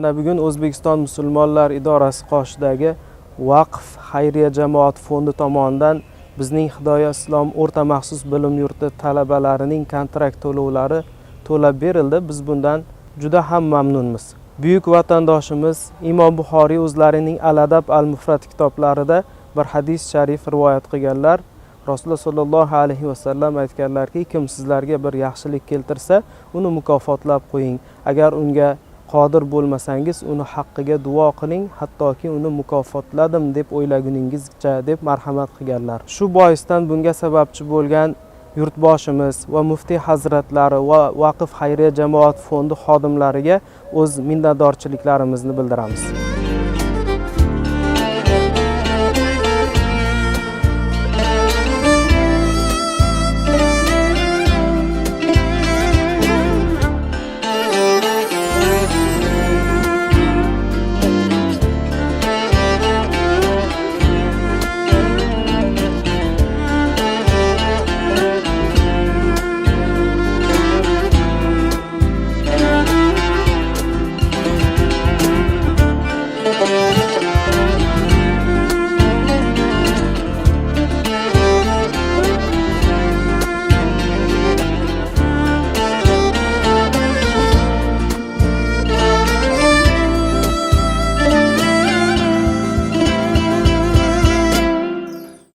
Mana bugun O'zbekiston musulmonlar idorasi qoshidagi Vaqf xayriya jamoat fondi tomonidan bizning Hidoya islom o'rta maxsus bilim yurti talabalarining kontrakt to'lovlari to'lab berildi. Biz bundan juda ham mamnunmiz. Buyuk vatandoshimiz Imom Buxoriy o'zlarining Al-Adab al-Mufrad kitoblarida bir hadis sharif rivoyat qilganlar. Rasululloh sollallohu alayhi vasallam aytganlarki, kim sizlarga bir yaxshilik keltirsa, uni mukofotlab qo'ying. Agar unga qodir bo'lmasangiz, uni haqqiga duo qiling, hattoki uni mukofotladim deb o'ylaguningizcha deb marhamat qilganlar. Shu boisdan bunga sababchi bo'lgan yurtboshimiz va muftiy hazratlari va Vaqf xayriya jamoat fondi xodimlariga o'z minnatdorchiliklarimizni bildiramiz.